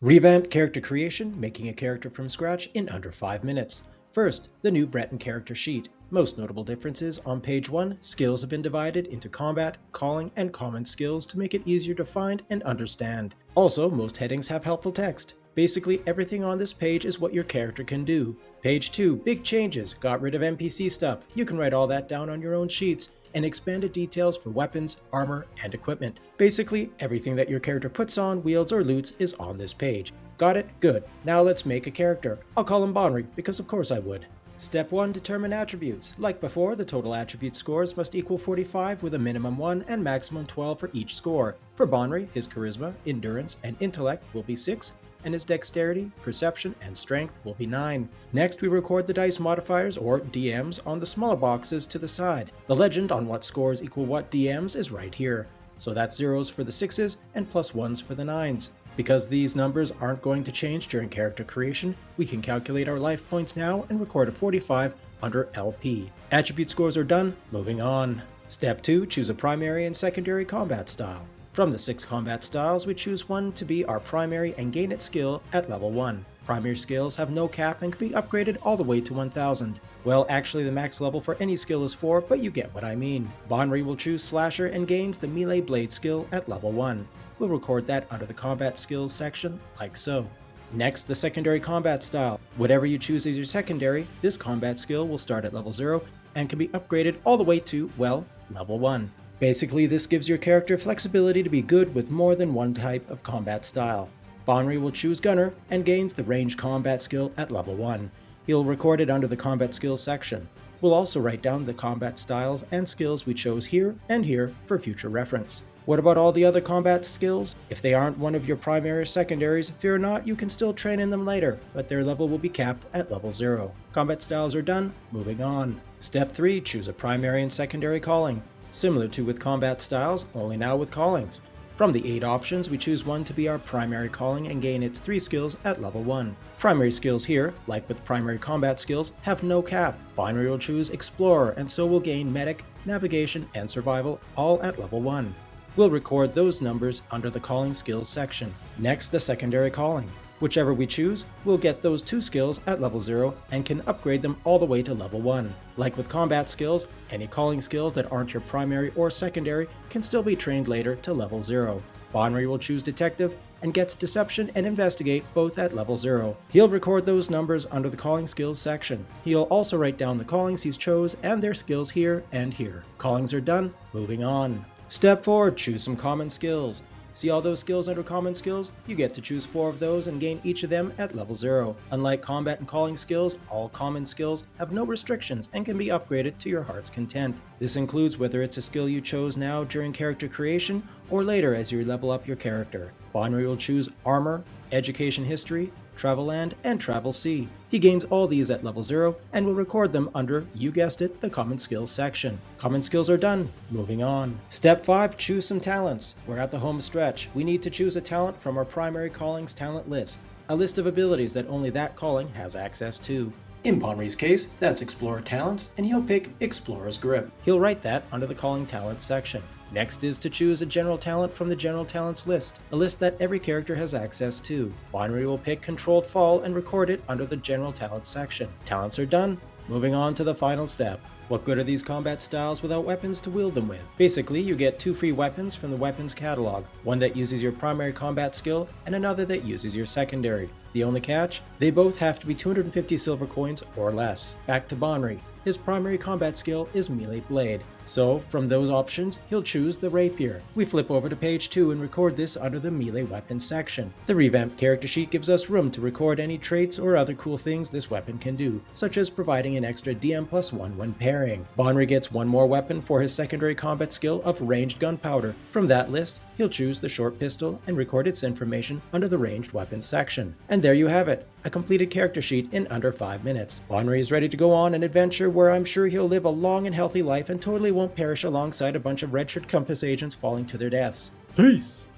Revamped character creation, making a character from scratch in under 5 minutes. First, the new Breton character sheet. Most notable differences on page 1, skills have been divided into combat, calling, and common skills to make it easier to find and understand. Also, most headings have helpful text. Basically, everything on this page is what your character can do. Page 2, big changes, got rid of NPC stuff. You can write all that down on your own sheets, and expanded details for weapons, armor, and equipment. Basically, everything that your character puts on, wields, or loots is on this page. Got it? Good. Now let's make a character. I'll call him Bonry, because of course I would. Step 1. Determine attributes. Like before, the total attribute scores must equal 45 with a minimum 1 and maximum 12 for each score. For Bonry, his charisma, endurance, and intellect will be 6, and his dexterity, perception, and strength will be 9. Next, we record the dice modifiers, or DMs, on the smaller boxes to the side. The legend on what scores equal what DMs is right here. So that's zeros for the 6s and plus 1s for the 9s. Because these numbers aren't going to change during character creation, we can calculate our life points now and record a 45 under LP. Attribute scores are done, moving on. Step 2. Choose a primary and secondary combat style. From the 6 combat styles, we choose one to be our primary and gain its skill at level 1. Primary skills have no cap and can be upgraded all the way to 1000. Well, actually the max level for any skill is 4, but you get what I mean. Bonry will choose Slasher and gains the melee blade skill at level 1. We'll record that under the combat skills section, like so. Next, the secondary combat style. Whatever you choose as your secondary, this combat skill will start at level 0 and can be upgraded all the way to, well, level 1. Basically, this gives your character flexibility to be good with more than one type of combat style. Bonry will choose Gunner and gains the ranged combat skill at level 1. He'll record it under the combat skills section. We'll also write down the combat styles and skills we chose here and here for future reference. What about all the other combat skills? If they aren't one of your primary or secondaries, fear not, you can still train in them later, but their level will be capped at level 0. Combat styles are done, moving on. Step 3. Choose a primary and secondary calling. Similar to with combat styles, only now with callings. From the 8 options, we choose one to be our primary calling and gain its 3 skills at level 1. Primary skills here, like with primary combat skills, have no cap. Bonry will choose Explorer and so will gain Medic, Navigation, and Survival all at level 1. We'll record those numbers under the calling skills section. Next, the secondary calling. Whichever we choose, we'll get those 2 skills at level 0 and can upgrade them all the way to level 1. Like with combat skills, any calling skills that aren't your primary or secondary can still be trained later to level 0. Bonry will choose Detective and gets Deception and Investigate both at level 0. He'll record those numbers under the calling skills section. He'll also write down the callings he's chose and their skills here and here. Callings are done, moving on. Step 4. Choose some common skills. See all those skills under common skills? You get to choose 4 of those and gain each of them at level 0. Unlike combat and calling skills, all common skills have no restrictions and can be upgraded to your heart's content. This includes whether it's a skill you chose now during character creation or later as you level up your character. Bonry will choose Armor, Education History, Travel Land, and Travel Sea. He gains all these at level 0 and will record them under, you guessed it, the Common Skills section. Common skills are done, moving on. Step 5. Choose some talents. We're at the home stretch. We need to choose a talent from our primary callings talent list. A list of abilities that only that calling has access to. In Bonry's case, that's Explorer Talents, and he'll pick Explorer's Grip. He'll write that under the Calling Talents section. Next is to choose a general talent from the General Talents list, a list that every character has access to. Bonry will pick Controlled Fall and record it under the General Talents section. Talents are done. Moving on to the final step. What good are these combat styles without weapons to wield them with? Basically, you get 2 free weapons from the weapons catalog, one that uses your primary combat skill and another that uses your secondary. The only catch? They both have to be 250 silver coins or less. Back to Bonry. His primary combat skill is Melee Blade, so from those options, he'll choose the Rapier. We flip over to page 2 and record this under the Melee Weapons section. The revamped character sheet gives us room to record any traits or other cool things this weapon can do, such as providing an extra DM+1 when pairing. Bonry gets 1 more weapon for his secondary combat skill of Ranged Gunpowder. From that list, he'll choose the short pistol and record its information under the Ranged Weapons section. And there you have it, a completed character sheet in under 5 minutes. Bonry is ready to go on an adventure where I'm sure he'll live a long and healthy life and totally won't perish alongside a bunch of Red Shirt Compass agents falling to their deaths. Peace!